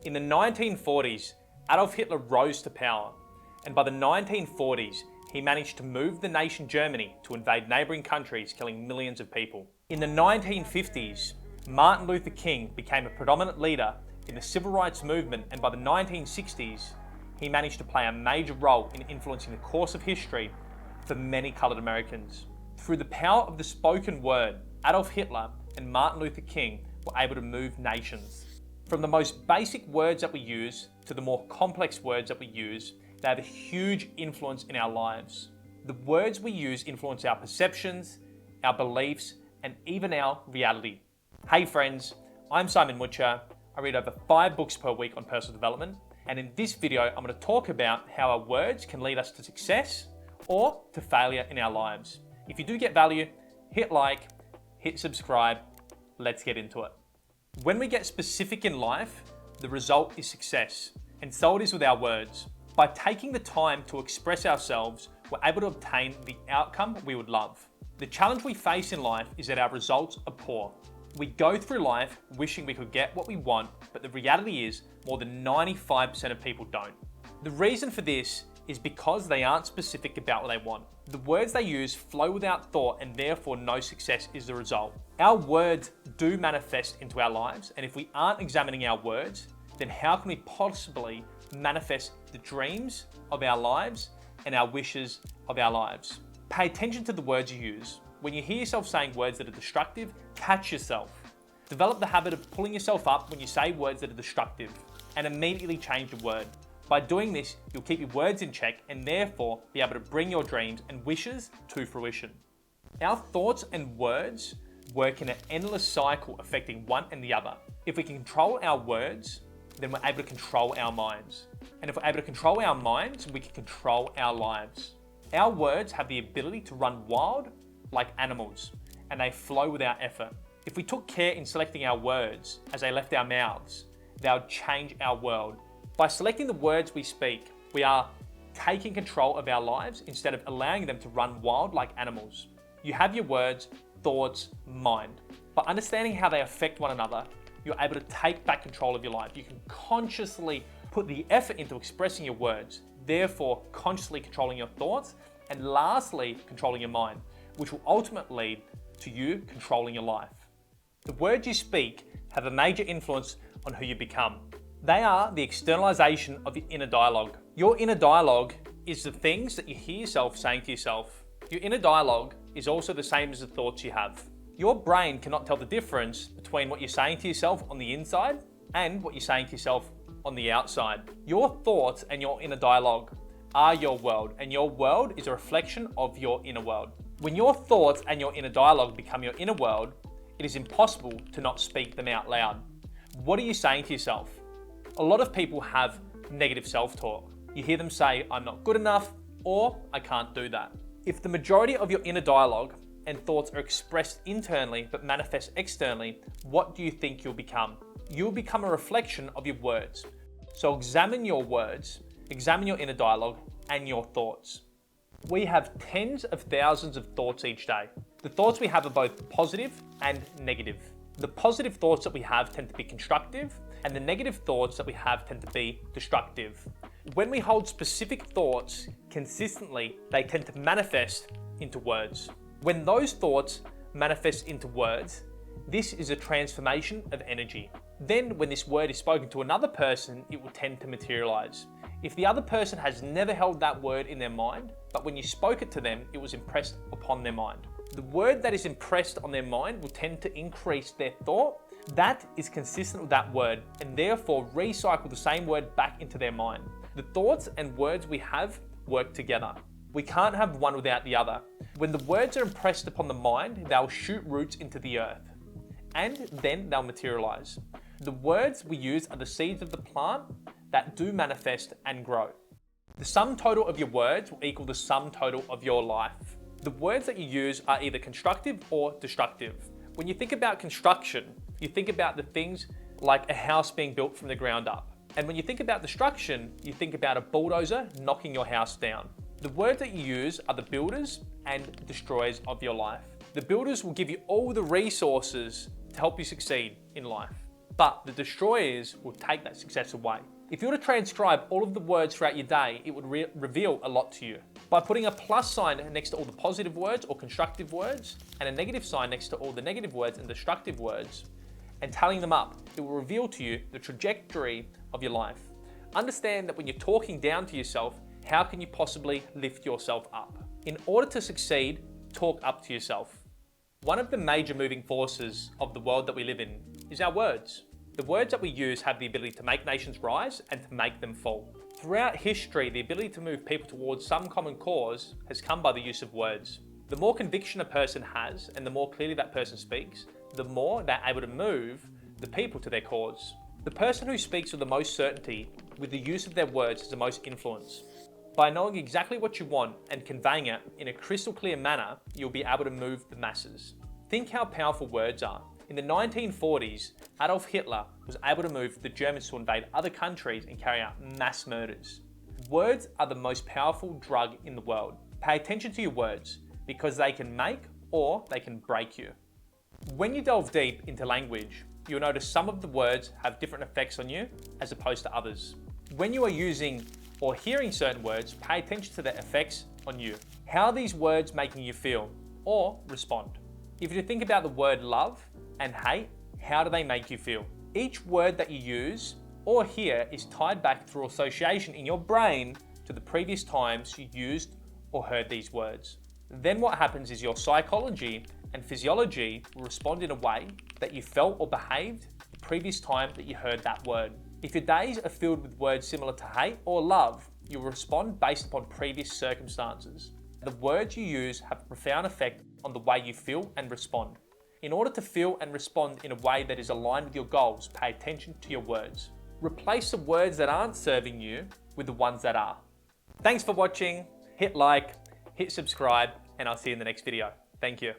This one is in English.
In the 1940s, Adolf Hitler rose to power, and by the 1940s, he managed to move the nation Germany to invade neighbouring countries, killing millions of people. In the 1950s, Martin Luther King became a predominant leader in the civil rights movement, and by the 1960s, he managed to play a major role in influencing the course of history for many coloured Americans. Through the power of the spoken word, Adolf Hitler and Martin Luther King were able to move nations. From the most basic words that we use to the more complex words that we use, they have a huge influence in our lives. The words we use influence our perceptions, our beliefs, and even our reality. Hey friends, I'm Simon Mucha. I read over 5 books per week on personal development, and in this video, I'm going to talk about how our words can lead us to success or to failure in our lives. If you do get value, hit like, hit subscribe. Let's get into it. When we get specific in life, the result is success, and so it is with our words. By taking the time to express ourselves, we're able to obtain the outcome we would love. The challenge we face in life is that our results are poor. We go through life wishing we could get what we want, but the reality is more than 95% of people don't. The reason for this is because they aren't specific about what they want. The words they use flow without thought, and therefore no success is the result. Our words do manifest into our lives, and if we aren't examining our words, then how can we possibly manifest the dreams of our lives and our wishes of our lives? Pay attention to the words you use. When you hear yourself saying words that are destructive, catch yourself. Develop the habit of pulling yourself up when you say words that are destructive, and immediately change the word. By doing this, you'll keep your words in check and therefore be able to bring your dreams and wishes to fruition. Our thoughts and words work in an endless cycle affecting one and the other. If we can control our words, then we're able to control our minds. And if we're able to control our minds, we can control our lives. Our words have the ability to run wild like animals, and they flow without effort. If we took care in selecting our words as they left our mouths, they would change our world. By selecting the words we speak, we are taking control of our lives instead of allowing them to run wild like animals. You have your words, thoughts, mind. By understanding how they affect one another, you're able to take back control of your life. You can consciously put the effort into expressing your words, therefore consciously controlling your thoughts, and lastly, controlling your mind, which will ultimately lead to you controlling your life. The words you speak have a major influence on who you become. They are the externalization of your inner dialogue. Your inner dialogue is the things that you hear yourself saying to yourself. Your inner dialogue is also the same as the thoughts you have. Your brain cannot tell the difference between what you're saying to yourself on the inside and what you're saying to yourself on the outside. Your thoughts and your inner dialogue are your world, and your world is a reflection of your inner world. When your thoughts and your inner dialogue become your inner world, it is impossible to not speak them out loud. What are you saying to yourself? A lot of people have negative self-talk. You hear them say, I'm not good enough, or I can't do that. If the majority of your inner dialogue and thoughts are expressed internally but manifest externally, what do you think you'll become? You'll become a reflection of your words. So examine your words, examine your inner dialogue and your thoughts. We have tens of thousands of thoughts each day. The thoughts we have are both positive and negative. The positive thoughts that we have tend to be constructive, and the negative thoughts that we have tend to be destructive. When we hold specific thoughts consistently, they tend to manifest into words. When those thoughts manifest into words, this is a transformation of energy. Then when this word is spoken to another person, it will tend to materialize. If the other person has never held that word in their mind, but when you spoke it to them, it was impressed upon their mind. The word that is impressed on their mind will tend to increase their thought. That is consistent with that word, and therefore recycle the same word back into their mind. The thoughts and words we have work together. We can't have one without the other. When the words are impressed upon the mind, they'll shoot roots into the earth, and then they'll materialize. The words we use are the seeds of the plant that do manifest and grow. The sum total of your words will equal the sum total of your life. The words that you use are either constructive or destructive. When you think about construction, you think about the things like a house being built from the ground up. And when you think about destruction, you think about a bulldozer knocking your house down. The words that you use are the builders and destroyers of your life. The builders will give you all the resources to help you succeed in life. but the destroyers will take that success away. If you were to transcribe all of the words throughout your day, it would reveal a lot to you. By putting a plus sign next to all the positive words or constructive words, and a negative sign next to all the negative words and destructive words, and tallying them up, it will reveal to you the trajectory of your life. Understand that when you're talking down to yourself, how can you possibly lift yourself up? In order to succeed, talk up to yourself. One of the major moving forces of the world that we live in is our words. The words that we use have the ability to make nations rise and to make them fall. Throughout history, the ability to move people towards some common cause has come by the use of words. The more conviction a person has and the more clearly that person speaks, the more they're able to move the people to their cause. The person who speaks with the most certainty with the use of their words has the most influence. By knowing exactly what you want and conveying it in a crystal clear manner, you'll be able to move the masses. Think how powerful words are. In the 1940s, Adolf Hitler was able to move the Germans to invade other countries and carry out mass murders. Words are the most powerful drug in the world. Pay attention to your words because they can make or they can break you. When you delve deep into language, you'll notice some of the words have different effects on you as opposed to others. When you are using or hearing certain words, pay attention to their effects on you. How are these words making you feel or respond? If you think about the word love and hate, how do they make you feel? Each word that you use or hear is tied back through association in your brain to the previous times you used or heard these words. Then what happens is your psychology and physiology will respond in a way that you felt or behaved the previous time that you heard that word. If your days are filled with words similar to hate or love, you'll respond based upon previous circumstances. The words you use have a profound effect on the way you feel and respond. In order to feel and respond in a way that is aligned with your goals, pay attention to your words. Replace the words that aren't serving you with the ones that are. Thanks for watching. Hit like, hit subscribe, and I'll see you in the next video. Thank you.